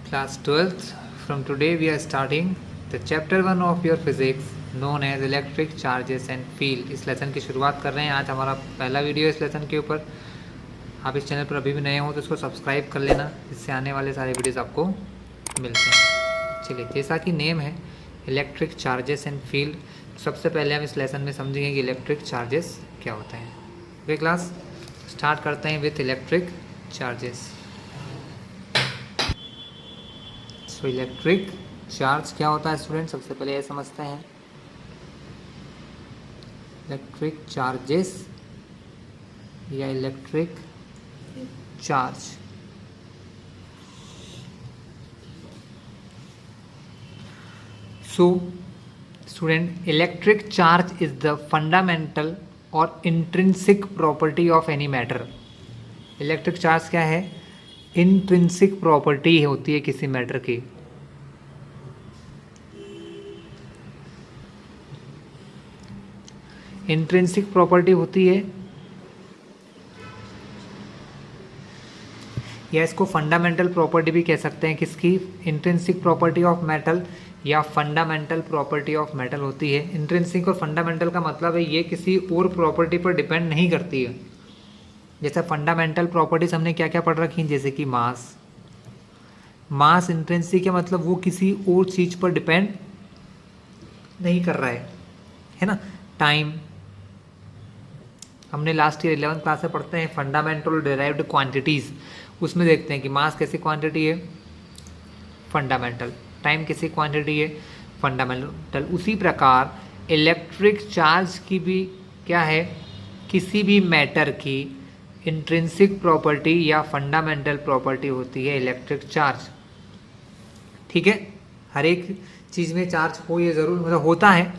Class 12th. From today we are starting the chapter 1 of your physics known as electric charges and field. इस lesson की शुरुआत कर रहे हैं। आज हमारा पहला वीडियो इस लेसन के ऊपर। आप इस चैनल पर अभी भी नए हो तो इसको सब्सक्राइब कर लेना, जिससे आने वाले सारे वीडियोस आपको मिलते हैं। चलिए, जैसा कि नेम है इलेक्ट्रिक चार्जेस एंड फील्ड, सबसे पहले हम इस लेसन में समझेंगे कि इलेक्ट्रिक चार्जेस क्या होता है। ओके क्लास, स्टार्ट करते हैं with electric charges. So electric charge क्या होता है स्टूडेंट, सबसे पहले ये समझते हैं। इलेक्ट्रिक चार्जेस या electric charge, so student electric charge is the fundamental और intrinsic property of any matter. Electric charge क्या है? इंट्रिंसिक प्रॉपर्टी होती है किसी मैटर की। इंट्रिंसिक प्रॉपर्टी होती है, या इसको फंडामेंटल प्रॉपर्टी भी कह सकते हैं। किसकी? इंट्रिंसिक प्रॉपर्टी ऑफ मेटल या फंडामेंटल प्रॉपर्टी ऑफ मेटल होती है। इंट्रिंसिक और फंडामेंटल का मतलब है ये किसी और प्रॉपर्टी पर डिपेंड नहीं करती है। जैसे फंडामेंटल प्रॉपर्टीज हमने क्या क्या पढ़ रखी हैं, जैसे कि मास। मास इंट्रिंसिक है, मतलब वो किसी और चीज़ पर डिपेंड नहीं कर रहा है ना। टाइम हमने लास्ट ईयर 11th क्लास में पढ़ते हैं फंडामेंटल डिराइव्ड क्वांटिटीज़, उसमें देखते हैं कि मास कैसी क्वांटिटी है, फंडामेंटल। टाइम कैसी क्वांटिटी है, फंडामेंटल। उसी प्रकार इलेक्ट्रिक चार्ज की भी क्या है, किसी भी मैटर की इंट्रिंसिक प्रॉपर्टी या फंडामेंटल प्रॉपर्टी होती है इलेक्ट्रिक चार्ज। ठीक है, हर एक चीज़ में चार्ज हो ये ज़रूर मतलब होता है।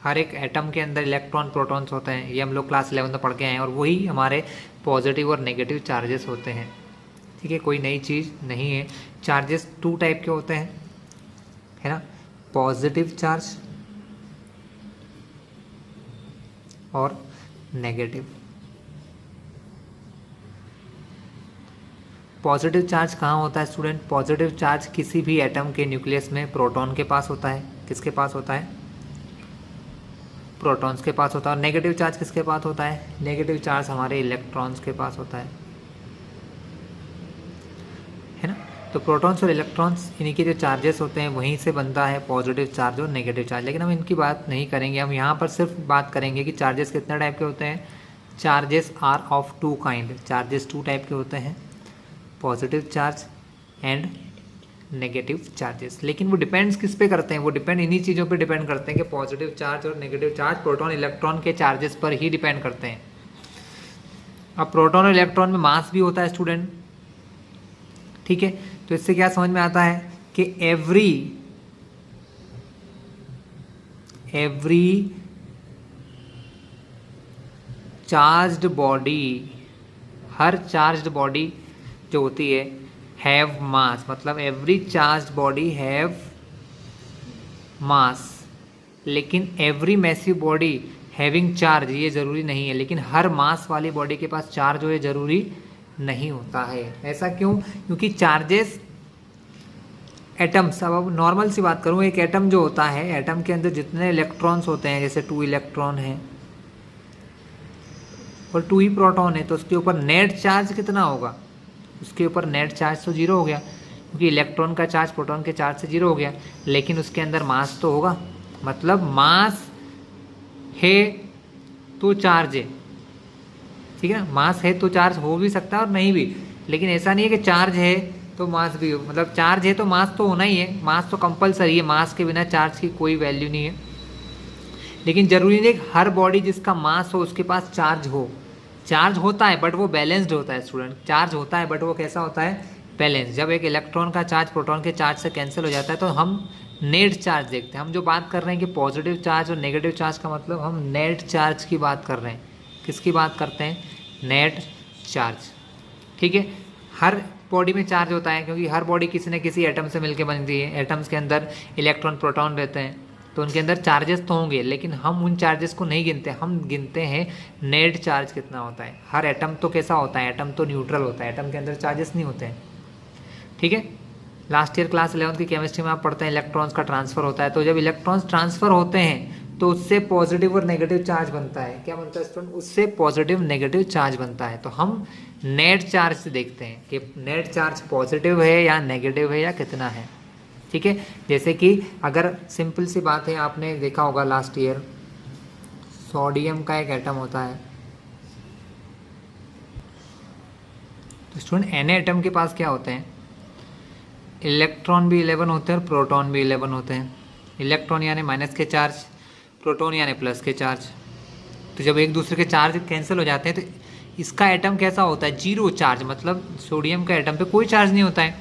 हर एक एटम के अंदर इलेक्ट्रॉन प्रोटॉन्स होते हैं, ये हम लोग क्लास 11 में पढ़ के आए हैं, और वही हमारे पॉजिटिव और नेगेटिव चार्जेस होते हैं। ठीक है, कोई नई चीज़ नहीं है। चार्जेस 2 टाइप के होते हैं, है ना, पॉजिटिव चार्ज और नेगेटिव। पॉजिटिव चार्ज कहाँ होता है स्टूडेंट? पॉजिटिव चार्ज किसी भी एटम के न्यूक्लियस में प्रोटॉन के पास होता है। किसके पास होता है? प्रोटॉन्स के पास होता है। और नेगेटिव चार्ज किसके पास होता है? नेगेटिव चार्ज हमारे इलेक्ट्रॉन्स के पास होता है ना। तो प्रोटॉन्स और इलेक्ट्रॉन्स, इन्हीं के जो चार्जेस होते हैं वहीं से बनता है पॉजिटिव चार्ज और नेगेटिव चार्ज। लेकिन हम इनकी बात नहीं करेंगे, हम यहाँ पर सिर्फ बात करेंगे कि चार्जेस कितने टाइप के होते हैं। Charges are of 2 kind. Charges 2 type के होते हैं, positive charge and negative charges. लेकिन वो डिपेंड्स किस पे करते हैं? वो डिपेंड इन्हीं चीज़ों पे डिपेंड करते हैं कि पॉजिटिव चार्ज और नेगेटिव चार्ज प्रोटॉन इलेक्ट्रॉन के चार्जेस पर ही डिपेंड करते हैं। अब प्रोटॉन और इलेक्ट्रॉन में मास भी होता है स्टूडेंट। ठीक है, तो इससे क्या समझ में आता है कि एवरी चार्ज्ड बॉडी, हर चार्ज्ड बॉडी जो होती है हैव मास, मतलब every charged body have mass. लेकिन every massive body having charge, ये ज़रूरी नहीं है। लेकिन हर मास वाली बॉडी के पास चार्ज हो ये ज़रूरी नहीं होता है। ऐसा क्यों? क्योंकि चार्जेस एटम्स, अब नॉर्मल सी बात करूँ, एक एटम जो होता है, एटम के अंदर जितने इलेक्ट्रॉन्स होते हैं, जैसे 2 इलेक्ट्रॉन हैं और 2 ही प्रोटॉन है, तो उसके ऊपर नेट चार्ज कितना होगा? उसके ऊपर नेट चार्ज तो 0 हो गया, क्योंकि इलेक्ट्रॉन का चार्ज प्रोटॉन के चार्ज से 0 हो गया। लेकिन उसके अंदर मास तो होगा, मतलब मास है तो चार्ज है। ठीक है ना, मास है तो चार्ज हो भी सकता है और नहीं भी। लेकिन ऐसा नहीं है कि चार्ज है तो मास भी हो, मतलब चार्ज है तो मास तो होना ही है। मास तो कंपलसरी है, मास के बिना चार्ज की कोई वैल्यू नहीं है। लेकिन जरूरी नहीं कि हर बॉडी जिसका मास हो उसके पास चार्ज हो। चार्ज होता है बट वो बैलेंस्ड होता है स्टूडेंट। चार्ज होता है बट वो कैसा होता है? बैलेंस। जब एक इलेक्ट्रॉन का चार्ज प्रोटॉन के चार्ज से कैंसिल हो जाता है तो हम नेट चार्ज देखते हैं। हम जो बात कर रहे हैं कि पॉजिटिव चार्ज और नेगेटिव चार्ज का मतलब हम नेट चार्ज की बात कर रहे हैं। किसकी बात करते हैं? Net charge. ठीक है, हर बॉडी में चार्ज होता है, क्योंकि हर बॉडी किसी न किसी एटम से मिलकर बनती है। एटम्स के अंदर इलेक्ट्रॉन प्रोटॉन रहते हैं, तो उनके अंदर चार्जेस तो होंगे, लेकिन हम उन चार्जेस को नहीं गिनते। हम गिनते हैं नेट चार्ज कितना होता है। हर एटम तो कैसा होता है? एटम तो न्यूट्रल होता है, एटम के अंदर चार्जेस नहीं होते हैं। ठीक है, लास्ट ईयर क्लास 11th की केमिस्ट्री में आप पढ़ते हैं इलेक्ट्रॉन्स का ट्रांसफर होता है। तो जब इलेक्ट्रॉन्स ट्रांसफर होते हैं तो उससे पॉजिटिव और नेगेटिव चार्ज बनता है। क्या बनता है स्टूडेंट? उससे पॉजिटिव नेगेटिव चार्ज बनता है। तो हम नेट चार्ज से देखते हैं कि नेट चार्ज पॉजिटिव है या नेगेटिव है या कितना है। ठीक है, जैसे कि अगर सिंपल सी बात है, आपने देखा होगा लास्ट ईयर सोडियम का एक एटम होता है। तो स्टूडेंट एन एटम के पास क्या होते हैं? इलेक्ट्रॉन भी 11 होते हैं और प्रोटॉन भी 11 होते हैं। इलेक्ट्रॉन यानी माइनस के चार्ज, प्रोटॉन यानी प्लस के चार्ज। तो जब एक दूसरे के चार्ज कैंसिल हो जाते हैं तो इसका एटम कैसा होता है? जीरो चार्ज, मतलब सोडियम का एटम पे कोई चार्ज नहीं होता है।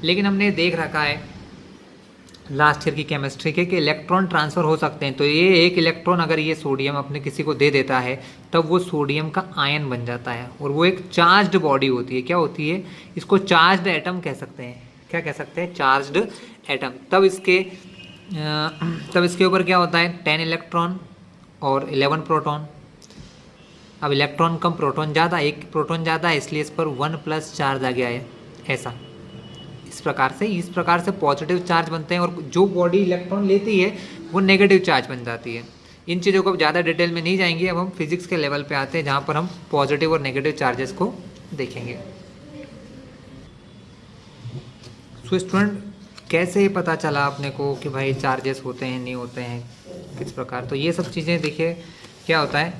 लेकिन हमने देख रखा है लास्ट ईयर की केमिस्ट्री के कि इलेक्ट्रॉन ट्रांसफ़र हो सकते हैं। तो ये एक इलेक्ट्रॉन अगर ये सोडियम अपने किसी को दे देता है तब वो सोडियम का आयन बन जाता है और वो एक चार्ज्ड बॉडी होती है। क्या होती है? इसको चार्ज्ड एटम कह सकते हैं। क्या कह सकते हैं? Charged atom. तब इसके ऊपर क्या होता है? 10 इलेक्ट्रॉन और 11 प्रोटॉन। अब इलेक्ट्रॉन कम प्रोटॉन ज़्यादा, एक प्रोटॉन ज़्यादा है, इसलिए इस पर 1+ चार्ज आ गया है। ऐसा इस प्रकार से पॉजिटिव चार्ज बनते हैं और जो बॉडी इलेक्ट्रॉन लेती है वो नेगेटिव चार्ज बन जाती है। इन चीज़ों को अब ज़्यादा डिटेल में नहीं जाएंगे। अब हम फिजिक्स के लेवल पे आते हैं जहाँ पर हम पॉजिटिव और नेगेटिव चार्जेस को देखेंगे। सो स्टूडेंट, कैसे पता चला अपने को कि भाई चार्जेस होते हैं नहीं होते हैं, किस प्रकार? तो ये सब चीज़ें देखिए क्या होता है।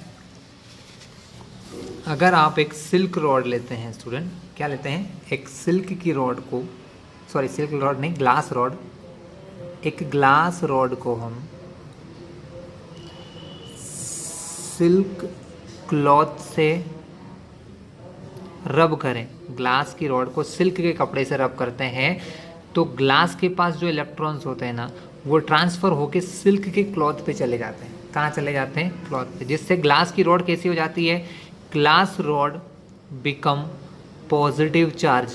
अगर आप एक सिल्क रॉड लेते हैं स्टूडेंट, क्या लेते हैं? एक सिल्क की रॉड को, सॉरी सिल्क रॉड नहीं, ग्लास रॉड। एक ग्लास रॉड को हम सिल्क क्लॉथ से रब करें, ग्लास की रॉड को सिल्क के कपड़े से रब करते हैं तो ग्लास के पास जो इलेक्ट्रॉन्स होते हैं ना वो ट्रांसफ़र होके सिल्क के क्लॉथ पे चले जाते हैं। कहाँ चले जाते हैं? क्लॉथ पे। जिससे ग्लास की रॉड कैसी हो जाती है? Glass rod become positive charge.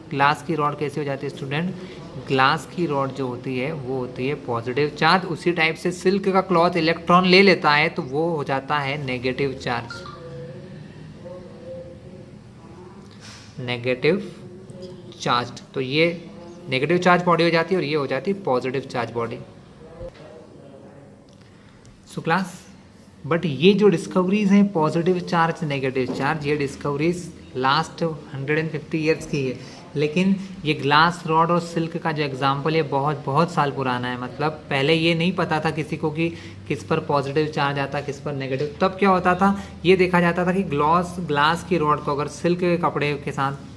Glass की रॉड कैसी हो जाती है स्टूडेंट? ग्लास की रॉड जो होती है वो होती है पॉजिटिव चार्ज। उसी टाइप से सिल्क का क्लॉथ इलेक्ट्रॉन ले लेता है तो वो हो जाता है नेगेटिव चार्ज। Negative charge. तो ये नेगेटिव चार्ज बॉडी हो जाती है और ये हो जाती है positive charge body. So class, but ये जो डिस्कवरीज हैं पॉजिटिव चार्ज नेगेटिव चार्ज, ये डिस्कवरीज लास्ट 150 ईयर्स की है। लेकिन ये ग्लास रॉड और सिल्क का जो एग्जांपल है बहुत बहुत साल पुराना है। मतलब पहले ये नहीं पता था किसी को कि किस पर पॉजिटिव चार्ज आता, किस पर नेगेटिव। तब क्या होता था? ये देखा जाता था कि ग्लास की रॉड को अगर सिल्क के कपड़े के साथ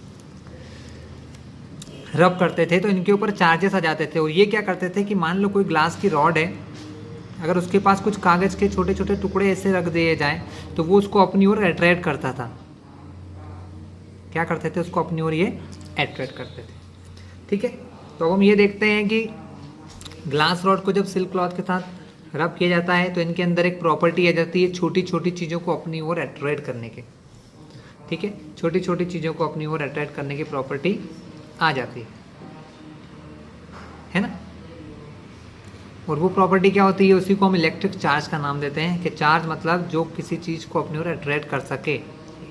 रब करते थे तो इनके ऊपर चार्जेस आ जाते थे। और ये क्या करते थे कि मान लो कोई ग्लास की रॉड है, अगर उसके पास कुछ कागज़ के छोटे छोटे टुकड़े ऐसे रख दिए जाएं तो वो उसको अपनी ओर अट्रैक्ट करता था। क्या करते थे? उसको अपनी ओर ये अट्रैक्ट करते थे। ठीक है, तो अब हम ये देखते हैं कि ग्लास रॉड को जब सिल्क क्लॉथ के साथ रब किया जाता है तो इनके अंदर एक प्रॉपर्टी आ जाती है छोटी छोटी चीज़ों को अपनी ओर अट्रैक्ट करने के। ठीक है, छोटी छोटी चीज़ों को अपनी ओर अट्रैक्ट करने की प्रॉपर्टी आ जाती है ना। और वो प्रॉपर्टी क्या होती है? उसी को हम इलेक्ट्रिक चार्ज का नाम देते हैं कि चार्ज मतलब जो किसी चीज़ को अपनी ओर अट्रैक्ट कर सके,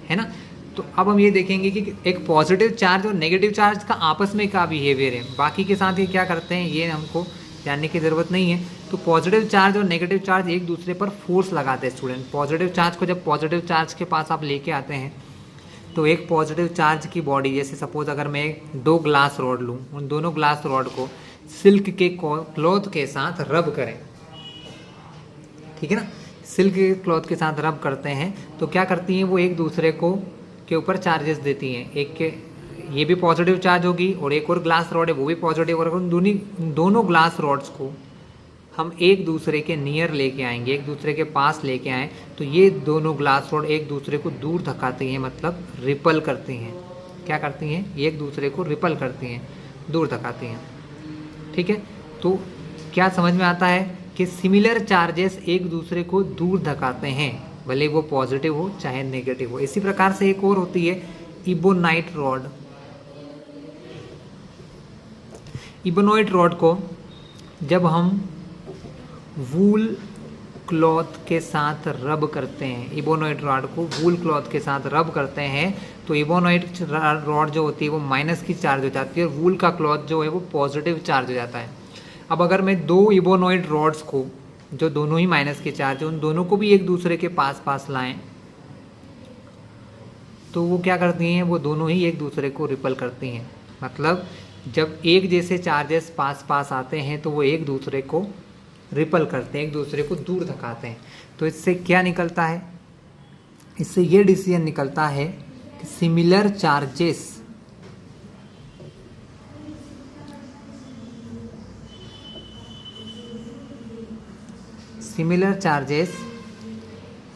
है ना। तो अब हम ये देखेंगे कि एक पॉजिटिव चार्ज और नेगेटिव चार्ज का आपस में क्या बिहेवियर है। बाकी के साथ ये क्या करते हैं ये हमको जानने की ज़रूरत नहीं है। तो पॉजिटिव चार्ज और नेगेटिव चार्ज एक दूसरे पर फोर्स लगाते हैं स्टूडेंट। पॉजिटिव चार्ज को जब पॉजिटिव चार्ज के पास आप लेके आते हैं तो एक पॉजिटिव चार्ज की बॉडी, जैसे सपोज अगर मैं 2 ग्लास रॉड लूँ, उन दोनों ग्लास रॉड को सिल्क के क्लॉथ के साथ रब करें, ठीक है ना। सिल्क के क्लॉथ के साथ रब करते हैं तो क्या करती हैं वो एक दूसरे को के ऊपर चार्जेस देती हैं। एक के ये भी पॉजिटिव चार्ज होगी और एक और ग्लास रॉड है वो भी पॉजिटिव, और दोनों ग्लास रॉड्स को हम एक दूसरे के नियर लेके आएंगे, एक दूसरे के पास लेके आएँ तो ये दोनों ग्लास रॉड एक दूसरे को दूर धकाती हैं, मतलब रिपल करती हैं। क्या करती हैं? ये एक दूसरे को रिपल करती हैं, दूर धकाती हैं। ठीक है, तो क्या समझ में आता है कि सिमिलर चार्जेस एक दूसरे को दूर धकाते हैं, भले वो पॉजिटिव हो चाहे नेगेटिव हो। इसी प्रकार से एक और होती है इबोनाइट रॉड। इबोनाइट रॉड को जब हम वूल क्लॉथ के साथ रब करते हैं, इबोनॉइड रॉड को वूल क्लॉथ के साथ रब करते हैं तो इबोनॉइड रॉड जो होती है वो माइनस की चार्ज हो जाती है और वूल का क्लॉथ जो है वो पॉजिटिव चार्ज हो जाता है। अब अगर मैं दो इबोनॉइड रॉड्स को जो दोनों ही माइनस के चार्ज है उन दोनों को भी एक दूसरे के पास पास लाएं तो वो क्या करती हैं, वो दोनों ही एक दूसरे को रिपल करती हैं। मतलब जब एक जैसे चार्जेस पास पास आते हैं तो वो एक दूसरे को रिपल करते हैं, एक दूसरे को दूर धकाते हैं। तो इससे क्या निकलता है, इससे ये डिसीजन निकलता है कि similar charges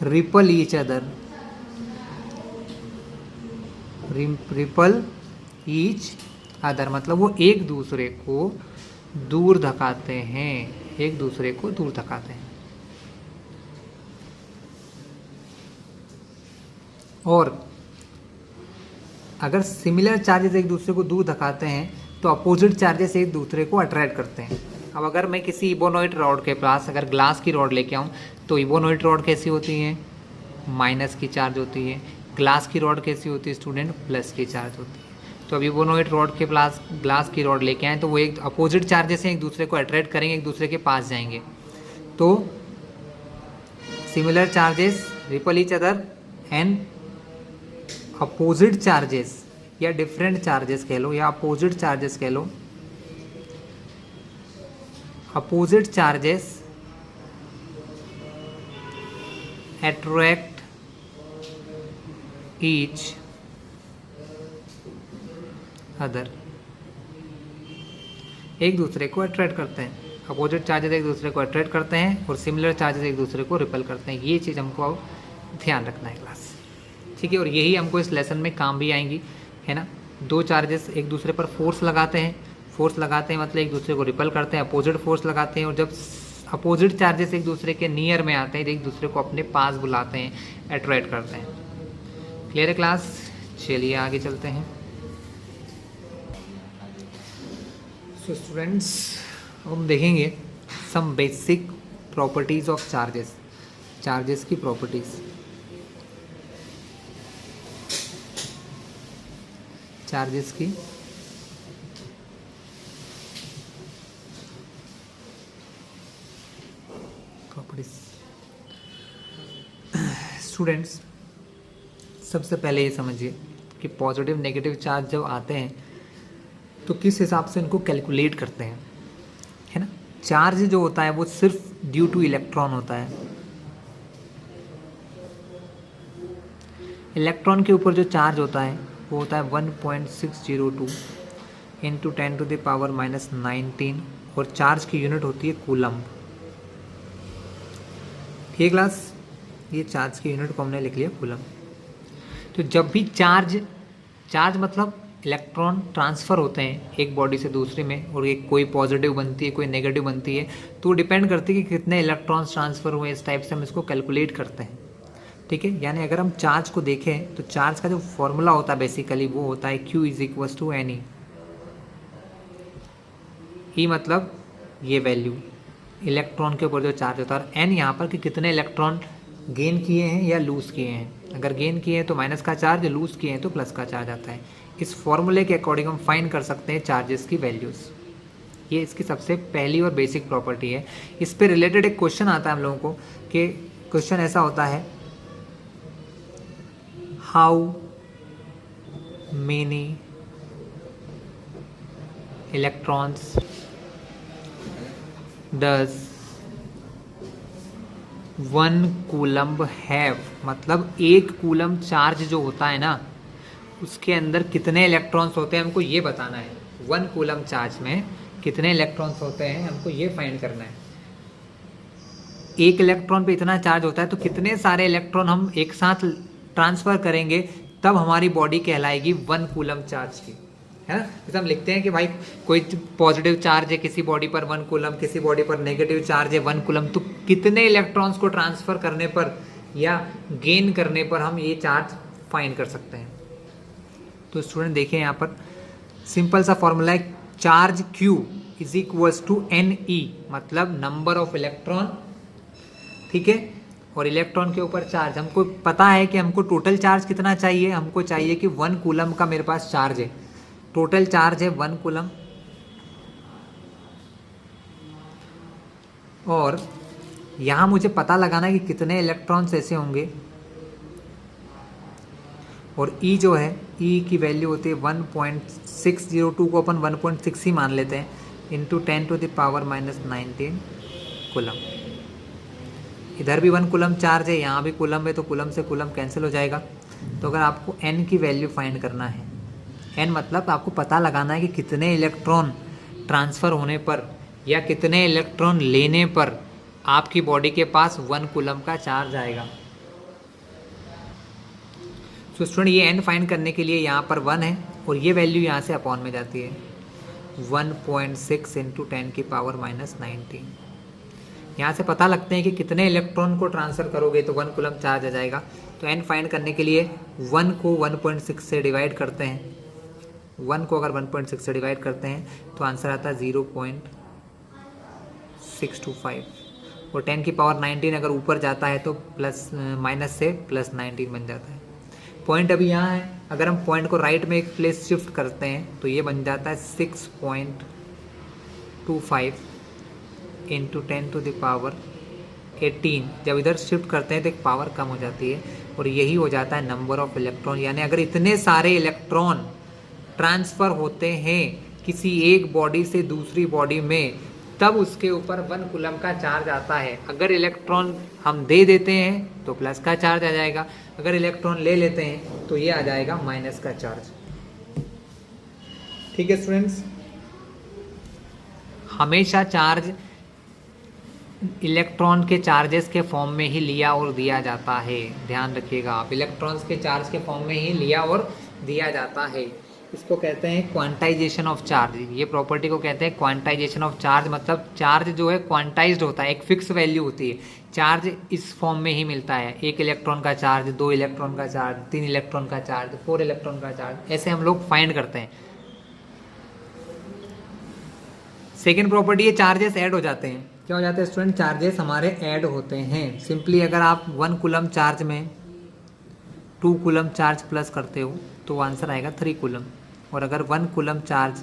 repel each other, ripple each other मतलब वो एक दूसरे को दूर धकाते हैं, एक दूसरे को दूर धकाते हैं। और अगर सिमिलर चार्जेस एक दूसरे को दूर धकाते हैं तो अपोजिट चार्जेस एक दूसरे को अट्रैक्ट करते हैं। अब अगर मैं किसी इबोनॉइड रॉड के पास अगर ग्लास की रॉड लेके आऊँ तो इबोनॉइड रॉड कैसी होती है, माइनस की चार्ज होती है। ग्लास की रॉड कैसी होती है स्टूडेंट, प्लस की चार्ज होती है। तो अब इबोनॉइड रॉड के पास ग्लास की रॉड लेके आए तो वो एक अपोजिट चार्जेस हैं, एक दूसरे को अट्रैक्ट करेंगे, एक दूसरे के पास जाएंगे। तो similar charges repel each other and opposite charges या डिफरेंट चार्जेस कह लो या अपोजिट चार्जेस कह लो, opposite charges attract each other, एक दूसरे को अट्रैक्ट करते हैं। अपोजिट चार्जेस एक दूसरे को अट्रैक्ट करते हैं और सिमिलर चार्जेस एक दूसरे को रिपल करते हैं। ये चीज़ हमको ध्यान रखना है क्लास, ठीक है। और यही हमको इस लेसन में काम भी आएंगी, है ना। दो चार्जेस एक दूसरे पर फोर्स लगाते हैं, फोर्स लगाते हैं मतलब एक दूसरे को रिपल करते हैं, अपोजिट फोर्स लगाते हैं। और जब अपोजिट चार्जेस एक दूसरे के नियर में आते हैं तो एक दूसरे को अपने पास बुलाते हैं, अट्रैक्ट करते हैं। क्लियर है क्लास, चलिए आगे चलते हैं। सो स्टूडेंट्स हम देखेंगे some basic properties of charges, charges की प्रॉपर्टीज। चार्जेस की प्रॉपर्टीज। स्टूडेंट्स सबसे पहले ये समझिए कि पॉजिटिव नेगेटिव चार्ज जब आते हैं तो किस हिसाब से इनको कैलकुलेट करते हैं, है ना। चार्ज जो होता है वो सिर्फ ड्यू टू इलेक्ट्रॉन होता है। इलेक्ट्रॉन के ऊपर जो चार्ज होता है वो होता है 1.602 इंटू 10⁻⁻19 और चार्ज की यूनिट होती है कूलम। ठीक क्लास, ये चार्ज की यूनिट को हमने लिख लिया कूलम। तो जब भी चार्ज मतलब इलेक्ट्रॉन ट्रांसफ़र होते हैं एक बॉडी से दूसरे में और एक कोई पॉजिटिव बनती है कोई नेगेटिव बनती है, तो डिपेंड करती है कि कितने इलेक्ट्रॉन्स ट्रांसफ़र हुए। इस टाइप से हम इसको कैलकुलेट करते हैं, ठीक है। यानी अगर हम चार्ज को देखें तो चार्ज का जो फॉर्मूला होता है बेसिकली वो होता है Q = NE। ई मतलब ये वैल्यू इलेक्ट्रॉन के ऊपर जो चार्ज होता है, और N यहाँ पर कि कितने इलेक्ट्रॉन गेन किए हैं या लूज़ किए हैं। अगर गेन किए हैं तो माइनस का चार्ज, लूज़ किए हैं तो प्लस का चार्ज आता है। इस फॉर्मूले के अकॉर्डिंग हम फाइंड कर सकते हैं चार्जेस की वैल्यूज़। ये इसकी सबसे पहली और बेसिक प्रॉपर्टी है। इस पे रिलेटेड एक क्वेश्चन आता है हम लोगों को कि क्वेश्चन ऐसा होता है, how many electrons does 1 coulomb have. मतलब एक कूलम चार्ज जो होता है ना उसके अंदर कितने इलेक्ट्रॉन्स होते हैं हमको ये बताना है। 1 कूलम चार्ज में कितने इलेक्ट्रॉन्स होते हैं हमको ये फाइंड करना है। एक इलेक्ट्रॉन पे इतना चार्ज होता है तो कितने सारे इलेक्ट्रॉन हम एक साथ ट्रांसफ़र करेंगे तब हमारी बॉडी कहलाएगी 1 कूलम चार्ज की, है ना। जैसे हम लिखते हैं कि भाई कोई पॉजिटिव चार्ज है किसी बॉडी पर 1 कूलम, किसी बॉडी पर नेगेटिव चार्ज है 1 कूलम, तो कितने इलेक्ट्रॉन्स को ट्रांसफ़र करने पर या गेन करने पर हम ये चार्ज फाइंड कर सकते हैं। तो स्टूडेंट देखिए यहाँ पर सिंपल सा फॉर्मूला है, चार्ज Q = NE मतलब नंबर ऑफ इलेक्ट्रॉन, ठीक है। और इलेक्ट्रॉन के ऊपर चार्ज, हमको पता है कि हमको टोटल चार्ज कितना चाहिए, हमको चाहिए कि 1 कूलम का मेरे पास चार्ज है, टोटल चार्ज है 1 कूलम। और यहाँ मुझे पता लगाना है कि कितने इलेक्ट्रॉन्स ऐसे होंगे, और ई जो है, ई की वैल्यू होती है 1.602 को अपन 1.6 ही मान लेते हैं, इंटू 10⁻⁻19 कूलम। इधर भी 1 कूलम चार्ज है, यहाँ भी कूलम है, तो कूलम से कूलम कैंसिल हो जाएगा। तो अगर आपको n की वैल्यू फाइंड करना है, n मतलब आपको पता लगाना है कि कितने इलेक्ट्रॉन ट्रांसफ़र होने पर या कितने इलेक्ट्रॉन लेने पर आपकी बॉडी के पास 1 कूलम का चार्ज आएगा। तो स्टूडेंट ये n फाइंड करने के लिए यहाँ पर 1 है और ये वैल्यू यहाँ से अपॉन में जाती है 1.6 इंटू 10⁻⁻19। यहाँ से पता लगते हैं कि कितने इलेक्ट्रॉन को ट्रांसफ़र करोगे तो 1 कूलम चार्ज आ जाएगा। तो n फाइंड करने के लिए 1 को 1.6 से डिवाइड करते हैं, 1 को अगर 1.6 से डिवाइड करते हैं तो आंसर आता है 0.625, और 10⁻19 अगर ऊपर जाता है तो प्लस माइनस से प्लस 19 बन जाता है। पॉइंट अभी यहाँ है, अगर हम पॉइंट को राइट में एक प्लेस शिफ्ट करते हैं तो ये बन जाता है 6.25 इंटू 10⁻18। जब इधर शिफ्ट करते हैं तो एक पावर कम हो जाती है और यही हो जाता है नंबर ऑफ इलेक्ट्रॉन। यानी अगर इतने सारे इलेक्ट्रॉन ट्रांसफ़र होते हैं किसी एक बॉडी से दूसरी बॉडी में, तब उसके ऊपर 1 कूलम का चार्ज आता है। अगर इलेक्ट्रॉन हम दे देते हैं तो प्लस का चार्ज आ जाएगा, अगर इलेक्ट्रॉन ले लेते हैं तो ये आ जाएगा माइनस का चार्ज। ठीक है स्टूडेंट्स, हमेशा चार्ज इलेक्ट्रॉन के चार्जेस के फॉर्म में ही लिया और दिया जाता है, ध्यान रखिएगा आप, इलेक्ट्रॉन्स के चार्ज के फॉर्म में ही लिया और दिया जाता है। इसको कहते हैं क्वांटाइजेशन ऑफ चार्ज, ये प्रॉपर्टी को कहते हैं क्वांटाइजेशन ऑफ चार्ज। मतलब चार्ज जो है क्वांटाइज्ड होता है, एक फिक्स वैल्यू होती है, चार्ज इस फॉर्म में ही मिलता है, 1 इलेक्ट्रॉन का चार्ज, 2 इलेक्ट्रॉन का चार्ज, 3 इलेक्ट्रॉन का चार्ज, 4 इलेक्ट्रॉन का चार्ज, ऐसे हम लोग फाइंड करते हैं। सेकेंड प्रॉपर्टी है चार्जेस ऐड हो जाते हैं। क्या हो जाते हैं स्टूडेंट? चार्जेस हमारे ऐड होते हैं। सिंपली अगर आप 1 कूलम चार्ज में 2 कूलम चार्ज प्लस करते हो तो आंसर आएगा 3 कूलम। और अगर 1 कूलम चार्ज,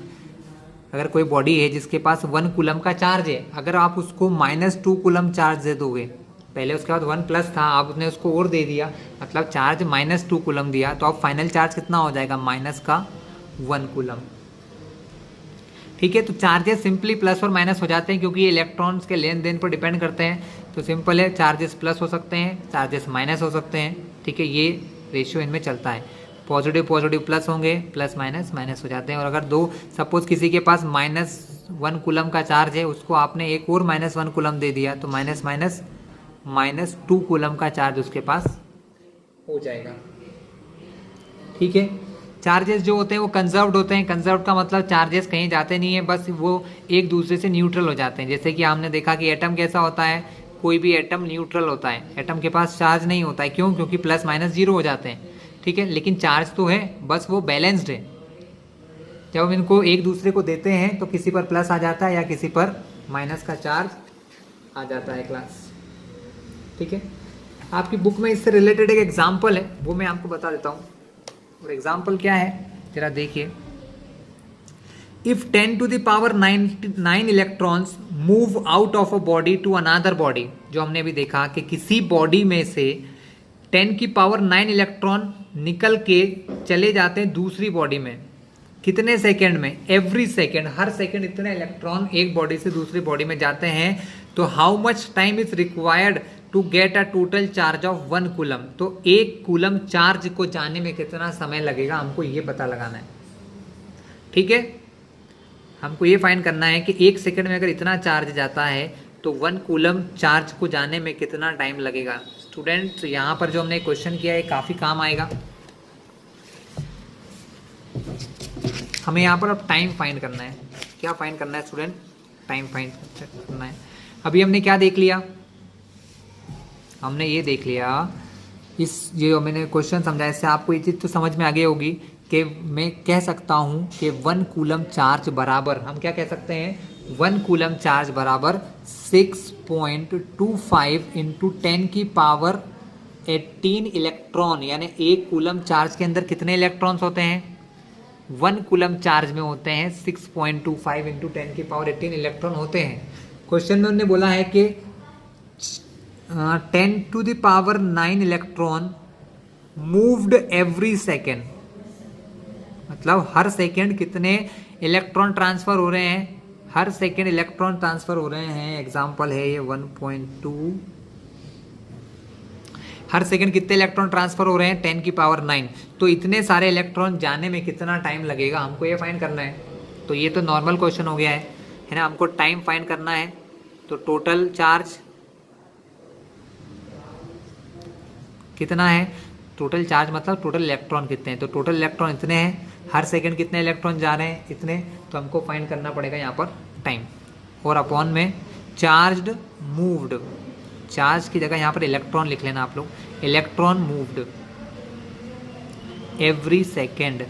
अगर कोई बॉडी है जिसके पास 1 कूलम का चार्ज है, अगर आप उसको -2 कूलम चार्ज दे दोगे, पहले उसके बाद 1 प्लस था, आपने उसको और दे दिया, मतलब चार्ज -2 कूलम दिया, तो अब फाइनल चार्ज कितना हो जाएगा? -1 कूलम। ठीक है, तो चार्जेस सिंपली प्लस और माइनस हो जाते हैं क्योंकि ये इलेक्ट्रॉन्स के लेन देन पर डिपेंड करते हैं। तो सिंपल है, चार्जेस प्लस हो सकते हैं, चार्जेस माइनस हो सकते हैं। ठीक है, ये रेशियो इनमें चलता है। पॉजिटिव पॉजिटिव प्लस होंगे, प्लस माइनस माइनस हो जाते हैं। और अगर सपोज किसी के पास -1 कूलम का चार्ज है, उसको आपने एक और -1 कूलम दे दिया तो -2 कूलम का चार्ज उसके पास हो जाएगा। ठीक है, चार्जेस जो होते हैं वो कंजर्व्ड होते हैं। कंजर्व्ड का मतलब चार्जेस कहीं जाते नहीं है, बस वो एक दूसरे से न्यूट्रल हो जाते हैं। जैसे कि हमने देखा कि एटम कैसा होता है, कोई भी एटम न्यूट्रल होता है, एटम के पास चार्ज नहीं होता है। क्यों? क्योंकि प्लस माइनस 0 हो जाते हैं। ठीक है, लेकिन चार्ज तो है, बस वो बैलेंस्ड है। जब हम इनको एक दूसरे को देते हैं तो किसी पर प्लस आ जाता है या किसी पर माइनस का चार्ज आ जाता है क्लास। ठीक है, आपकी बुक में इससे रिलेटेड एक एग्जाम्पल है, वो मैं आपको बता देता हूँ। और एग्जाम्पल क्या है जरा देखिए। If 10⁻9 electrons move out of a body to another body, जो हमने अभी देखा कि किसी बॉडी में से 10⁻9 इलेक्ट्रॉन निकल के चले जाते हैं दूसरी बॉडी में। कितने सेकेंड में? एवरी सेकेंड, हर सेकेंड इतने इलेक्ट्रॉन एक बॉडी से दूसरी बॉडी में जाते हैं। तो how much time is required to get a total charge of 1 coulomb? तो 1 कूलम चार्ज को जाने में कितना समय लगेगा, हमको ये पता लगाना है। ठीक है, हमको ये फाइंड करना है कि 1 सेकेंड में अगर इतना चार्ज जाता है तो 1 कूलम चार्ज को जाने में कितना टाइम लगेगा। स्टूडेंट, यहाँ पर जो हमने क्वेश्चन किया है काफ़ी काम आएगा। हमें यहाँ पर अब टाइम फाइंड करना है। क्या फाइंड करना है स्टूडेंट? टाइम फाइंड करना है। अभी हमने क्या देख लिया? हमने ये देख लिया, जो मैंने क्वेश्चन समझा, इससे आपको ये चीज़ तो समझ में आ गई होगी कि मैं कह सकता हूँ कि 1 कूलम चार्ज बराबर, हम क्या कह सकते हैं? 1 कूलम चार्ज बराबर 6.25 इंटू 10 की पावर 18 इलेक्ट्रॉन, यानी 1 कूलम चार्ज के अंदर कितने इलेक्ट्रॉन्स होते हैं? 1 कूलम चार्ज में होते हैं 6.25 इंटू 10 की पावर 18 इलेक्ट्रॉन होते हैं। क्वेश्चन में उन्होंने बोला है कि 10 to the power 9 electron moved every second, मतलब हर सेकेंड कितने इलेक्ट्रॉन ट्रांसफर हो रहे हैं? हर सेकेंड इलेक्ट्रॉन ट्रांसफर हो रहे हैं। एग्जांपल है ये 1.2, हर सेकेंड कितने इलेक्ट्रॉन ट्रांसफर हो रहे हैं? 10 की पावर 9। तो इतने सारे इलेक्ट्रॉन जाने में कितना टाइम लगेगा, हमको ये फाइंड करना है। तो ये तो नॉर्मल क्वेश्चन हो गया है ना, हमको टाइम फाइंड करना है। तो टोटल चार्ज कितना है? टोटल चार्ज मतलब टोटल इलेक्ट्रॉन कितने हैं? तो टोटल इलेक्ट्रॉन इतने हैं, हर सेकंड कितने इलेक्ट्रॉन जा रहे हैं? इतने। तो हमको फाइंड करना पड़ेगा यहाँ पर टाइम, और अपॉन में चार्ज्ड मूव्ड, चार्ज की जगह यहाँ पर इलेक्ट्रॉन लिख लेना आप लोग, इलेक्ट्रॉन मूव्ड एवरी सेकेंड,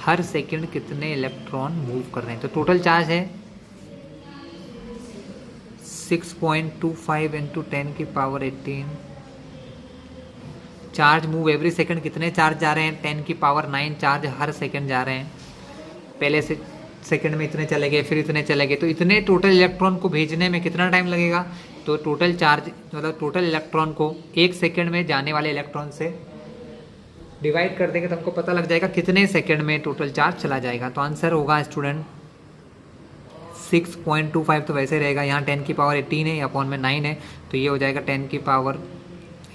हर सेकेंड कितने इलेक्ट्रॉन मूव कर रहे हैं? तो टोटल चार्ज है 6.25 इंटू 10 की power 18। Charge move every second, कितने चार्ज जा रहे हैं? 10 की पावर 9 चार्ज हर सेकंड जा रहे हैं। पहले से सेकंड में इतने चले गए, फिर इतने चले गए, तो इतने टोटल इलेक्ट्रॉन को भेजने में कितना टाइम लगेगा? तो टोटल चार्ज मतलब टोटल इलेक्ट्रॉन को 1 सेकंड में जाने वाले इलेक्ट्रॉन से डिवाइड कर देंगे तो हमको पता लग जाएगा कितने सेकंड में टोटल चार्ज चला जाएगा। तो आंसर होगा स्टूडेंट 6.25, तो वैसे रहेगा, यहाँ 10 की पावर 18 है, अपॉन में 9 है, तो ये हो जाएगा 10 की पावर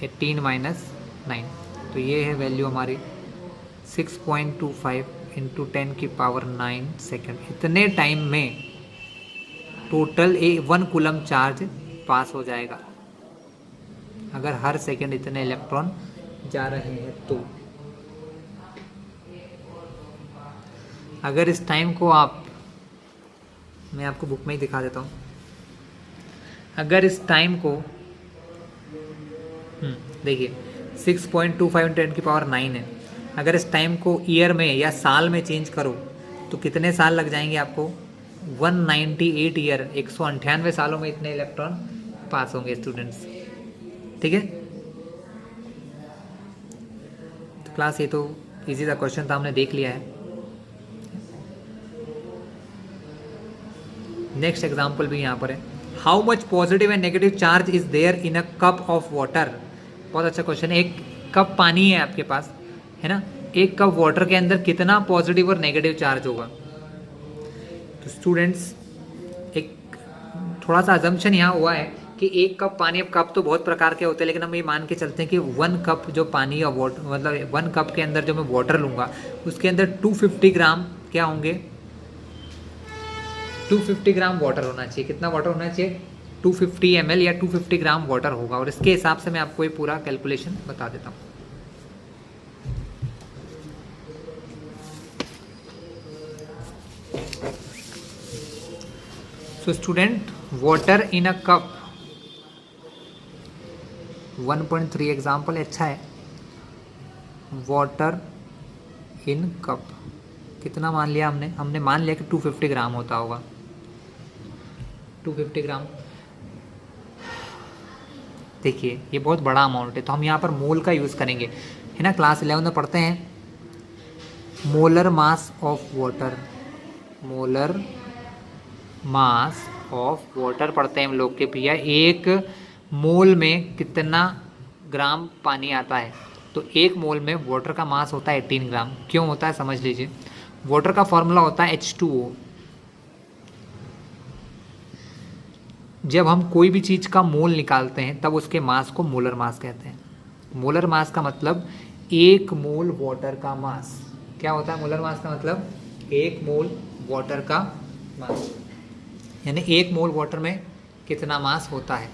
18 माइनस 9। तो ये है वैल्यू हमारी 6.25 इंटू 10 की पावर 9 सेकेंड। इतने टाइम में टोटल 1 कूलम चार्ज पास हो जाएगा, अगर हर सेकेंड इतने इलेक्ट्रॉन जा रहे हैं तो। अगर इस टाइम को मैं आपको बुक में ही दिखा देता हूँ। अगर इस टाइम को देखिए 6.25 10 की पावर 9 है, अगर इस टाइम को ईयर में या साल में चेंज करो तो कितने साल लग जाएंगे आपको? 198 ईयर, 198 सालों में इतने इलेक्ट्रॉन पास होंगे स्टूडेंट्स। ठीक है, तो क्लास ये तो इजी सा क्वेश्चन था, हमने देख लिया है। नेक्स्ट एग्जाम्पल भी यहाँ पर है, how much positive and negative charge is there in a cup of water. बहुत अच्छा क्वेश्चन है। एक कप पानी है आपके पास, है ना, एक कप वाटर के अंदर कितना पॉजिटिव और नेगेटिव चार्ज होगा? तो स्टूडेंट्स एक थोड़ा सा अजम्पशन यहाँ हुआ है कि एक कप पानी, अब कप तो बहुत प्रकार के होते हैं, लेकिन हम ये मान के चलते हैं कि 1 कप जो पानी या वाटर, मतलब 1 कप के अंदर जो मैं वाटर लूँगा उसके अंदर 250 ग्राम क्या होंगे? 250 ग्राम वाटर होना चाहिए। कितना वाटर होना चाहिए? 250 ml या 250 ग्राम वाटर होगा, और इसके हिसाब से मैं आपको ये पूरा कैलकुलेशन बता देता हूँ। So student, water in a cup 1.3 example अच्छा है। वाटर इन कप कितना मान लिया हमने मान लिया कि 250 ग्राम होता होगा, 250 ग्राम। देखिए ये बहुत बड़ा अमाउंट है, तो हम यहाँ पर मोल का यूज़ करेंगे, है ना। क्लास 11 में पढ़ते हैं molar mass of water, molar mass of water पढ़ते हैं हम लोग के भैया। एक मोल में कितना ग्राम पानी आता है? तो एक मोल में वाटर का मास होता है 18 ग्राम। क्यों होता है समझ लीजिए। वाटर का फॉर्मूला होता है H2O। जब हम कोई भी चीज़ का मोल निकालते हैं तब उसके मास को मोलर मास कहते हैं। मोलर मास का मतलब एक मोल वाटर का मास। क्या होता है मोलर मास का मतलब? एक मोल वाटर का मास, यानी एक मोल वाटर में कितना मास होता है।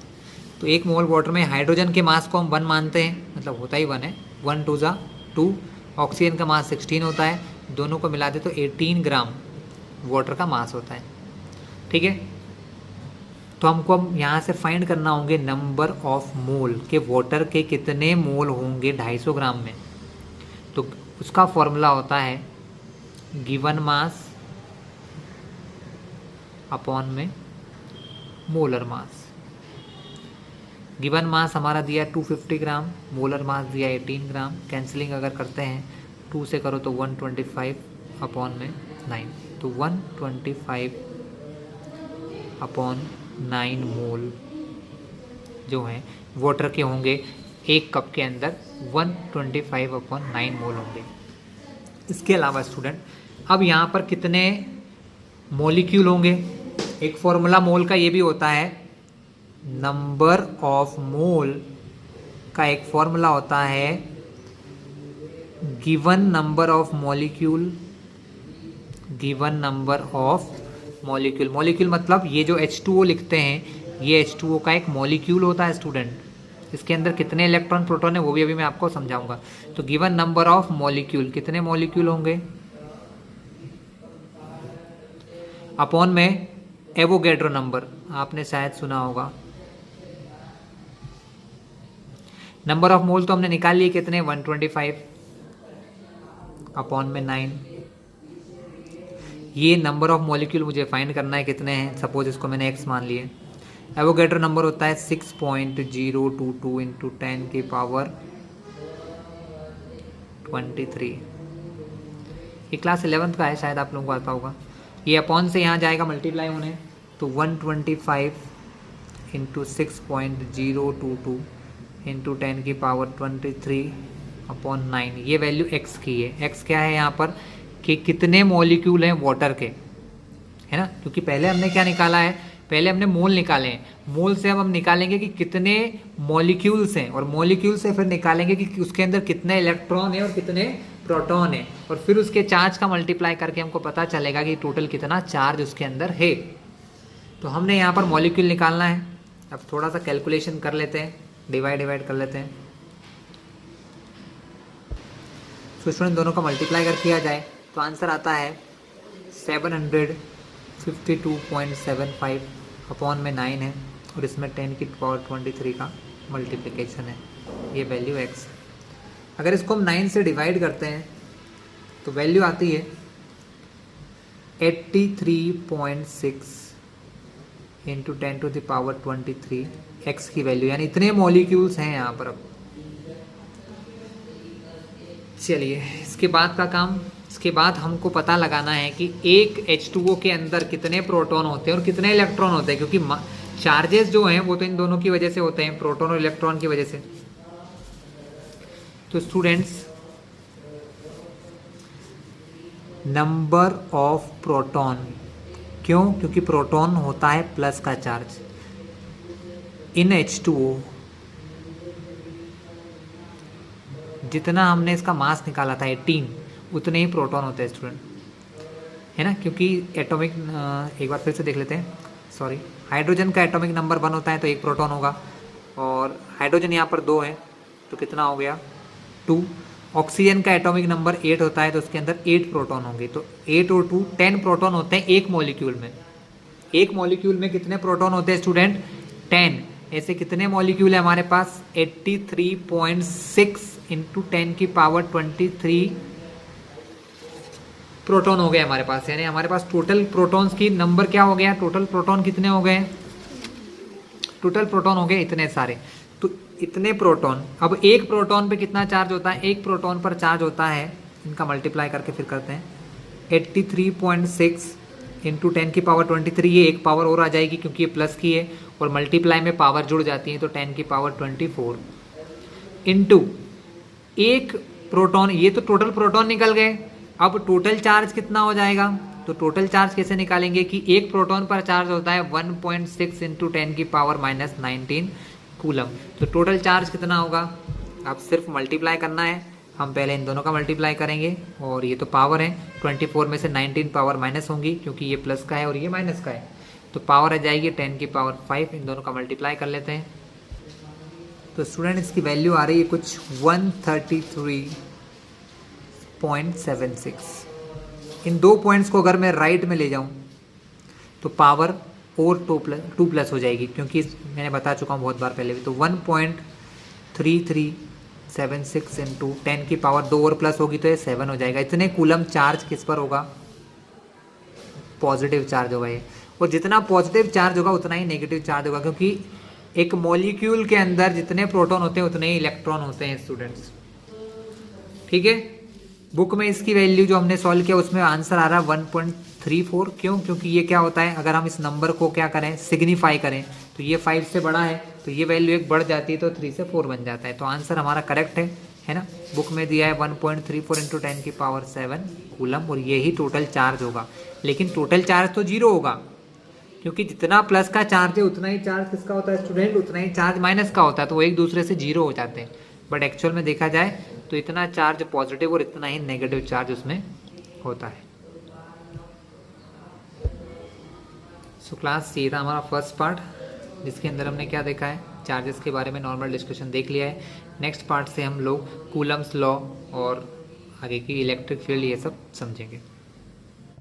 तो एक मोल वाटर में हाइड्रोजन के मास को हम 1 मानते हैं, मतलब होता ही 1 है, 1 2 जा 2। ऑक्सीजन का मास 16 होता है, दोनों को मिला दे तो 18 ग्राम वाटर का मास होता है। ठीक है, तो हमको अब यहाँ से फाइंड करना होंगे नंबर ऑफ मोल के वाटर के कितने मोल होंगे 250 ग्राम में। तो उसका फॉर्मूला होता है गिवन मास अपॉन में मोलर मास। गिवन मास हमारा दिया 250 ग्राम, मोलर मास दिया 18 ग्राम। कैंसिलिंग अगर करते हैं 2 से करो तो 125 अपॉन में 9, तो 125 अपॉन 9 मोल जो हैं वाटर के होंगे एक कप के अंदर 125 अपॉन 9 मोल होंगे। इसके अलावा स्टूडेंट अब यहाँ पर कितने मॉलिक्यूल होंगे? एक फॉर्मूला मोल का ये भी होता है, नंबर ऑफ मोल का एक फॉर्मूला होता है given number of molecule, given number of molecule. Molecule मतलब ये जो H2O लिखते हैं, ये H2O का एक मॉलिक्यूल होता है स्टूडेंट। इसके अंदर कितने इलेक्ट्रॉन प्रोटॉन है वो भी अभी मैं आपको समझाऊंगा। तो गिवन नंबर ऑफ मॉलिक्यूल, कितने मॉलिक्यूल होंगे अपॉन में एवोगैड्रो नंबर, आपने शायद सुना होगा। नंबर ऑफ मोल तो हमने निकाल लिए कितने, 125 अपॉन में 9। ये नंबर ऑफ मॉलिक्यूल मुझे फाइंड करना है कितने हैं। सपोज इसको मैंने x मान लिए। एवोगैड्रो नंबर होता है 6.022 इंटू 10 की पावर 23। ये क्लास 11th का है, शायद आप लोगों को आता होगा। ये अपॉन से यहाँ जाएगा मल्टीप्लाई होने, तो 125 इंटू 6.022 इंटू 10 की पावर 23 अपॉन 9। ये वैल्यू x की है। x क्या है यहाँ पर कि कितने मॉलिक्यूल हैं वाटर के, है ना, क्योंकि पहले हमने क्या निकाला है, पहले हमने मोल निकाले हैं। मोल से अब हम निकालेंगे कि कितने मॉलिक्यूल्स हैं, और मॉलिक्यूल से फिर निकालेंगे कि उसके अंदर कितने इलेक्ट्रॉन है और कितने प्रोटॉन है, और फिर उसके चार्ज का मल्टीप्लाई करके हमको पता चलेगा कि टोटल कितना चार्ज उसके अंदर है। तो हमने यहाँ पर मॉलिक्यूल निकालना है। अब थोड़ा सा कैलकुलेशन कर लेते हैं, डिवाइड कर लेते हैं। तो स्टूडेंट दोनों का मल्टीप्लाई कर किया जाए तो आंसर आता है 752.75 अपॉन में 9 है, और इसमें 10 की पावर 23 का मल्टीप्लिकेशन है। ये वैल्यू x। अगर इसको हम 9 से डिवाइड करते हैं तो वैल्यू आती है 83.6 into 10 to the power 23 x की वैल्यू, यानी इतने मॉलिक्यूल्स हैं यहाँ पर। अब चलिए इसके बाद का काम, इसके बाद हमको पता लगाना है कि एक H2O के अंदर कितने प्रोटॉन होते हैं और कितने इलेक्ट्रॉन होते हैं, क्योंकि चार्जेस जो हैं वो तो इन दोनों की वजह से होते हैं, प्रोटॉन और इलेक्ट्रॉन की वजह से। तो स्टूडेंट्स नंबर ऑफ प्रोटॉन, क्यों? क्योंकि प्रोटॉन होता है प्लस का चार्ज। इन H2O जितना हमने इसका मास निकाला था 18, उतने ही प्रोटॉन होते हैं स्टूडेंट, है ना, क्योंकि एटॉमिक, एक बार फिर से देख लेते हैं, सॉरी, हाइड्रोजन का एटॉमिक नंबर 1 होता है तो एक प्रोटॉन होगा, और हाइड्रोजन यहाँ पर 2 है तो कितना हो गया 2। ऑक्सीजन का एटॉमिक नंबर 8 होता है तो उसके अंदर 8 प्रोटॉन होंगे, तो 8 और 2 10 प्रोटॉन होते हैं एक मॉलिक्यूल में। एक मॉलिक्यूल में कितने प्रोटॉन होते हैं स्टूडेंट? 10। ऐसे कितने मॉलिक्यूल है हमारे पास? 83.6 इंटू 10 की पावर 23 प्रोटॉन हो गए हमारे पास, यानी हमारे पास टोटल प्रोटॉन्स की नंबर क्या हो गया? टोटल प्रोटॉन कितने हो गए? टोटल प्रोटॉन हो गए इतने सारे। तो इतने प्रोटॉन, अब एक प्रोटॉन पे कितना चार्ज होता है? एक प्रोटॉन पर चार्ज होता है, इनका मल्टीप्लाई करके फिर करते हैं, 83.6 इंटू 10 की पावर 23। ये एक पावर और आ जाएगी क्योंकि ये प्लस की है, और मल्टीप्लाई में पावर जुड़ जाती है, तो 10 की पावर 24 इंटू एक प्रोटॉन। ये तो टोटल प्रोटॉन निकल गए। अब टोटल चार्ज कितना हो जाएगा? तो टोटल चार्ज कैसे निकालेंगे कि एक प्रोटॉन पर चार्ज होता है 1.6 इंटू 10 की पावर -19 कूलम। तो टोटल चार्ज कितना होगा? आप सिर्फ मल्टीप्लाई करना है। हम पहले इन दोनों का मल्टीप्लाई करेंगे, और ये तो पावर है, 24 में से 19 पावर माइनस होंगी क्योंकि ये प्लस का है और ये माइनस का है, तो पावर आ जाएगी 10 की पावर 5। इन दोनों का मल्टीप्लाई कर लेते हैं, तो स्टूडेंट इसकी वैल्यू आ रही है कुछ 133.76। इन दो पॉइंट्स को अगर मैं राइट में ले जाऊं तो पावर और 2 प्लस हो जाएगी, क्योंकि मैंने बता चुका हूं बहुत बार पहले भी। तो 1.3376 इंटू 10 की पावर 2 और प्लस होगी तो ये 7 हो जाएगा। इतने कूलम चार्ज किस पर होगा? पॉजिटिव चार्ज होगा ये। और जितना पॉजिटिव चार्ज होगा उतना ही नेगेटिव चार्ज होगा, क्योंकि एक मॉलिक्यूल के अंदर जितने प्रोटॉन होते हैं उतने ही इलेक्ट्रॉन होते हैं स्टूडेंट्स। ठीक है, बुक में इसकी वैल्यू जो हमने सॉल्व किया उसमें आंसर आ रहा है 1.34। क्यों? क्योंकि ये क्या होता है, अगर हम इस नंबर को क्या करें, सिग्निफाई करें, तो ये 5 से बड़ा है तो ये वैल्यू एक बढ़ जाती है तो 3 से 4 बन जाता है। तो आंसर हमारा करेक्ट है ना। बुक में दिया है 1.34 × 10⁻7 कूलम, और यही टोटल चार्ज होगा। लेकिन टोटल चार्ज तो 0 होगा, क्योंकि जितना प्लस का चार्ज है उतना ही चार्ज किसका होता है स्टूडेंट, उतना ही चार्ज माइनस का होता है, तो वो एक दूसरे से 0 हो जाते हैं। बट एक्चुअल में देखा जाए तो इतना चार्ज पॉजिटिव और इतना ही नेगेटिव चार्ज उसमें होता है। सो क्लास ये था हमारा फर्स्ट पार्ट, जिसके अंदर हमने क्या देखा है, चार्जेस के बारे में नॉर्मल डिस्कशन देख लिया है। नेक्स्ट पार्ट से हम लोग कूलम्स लॉ और आगे की इलेक्ट्रिक फील्ड ये सब समझेंगे।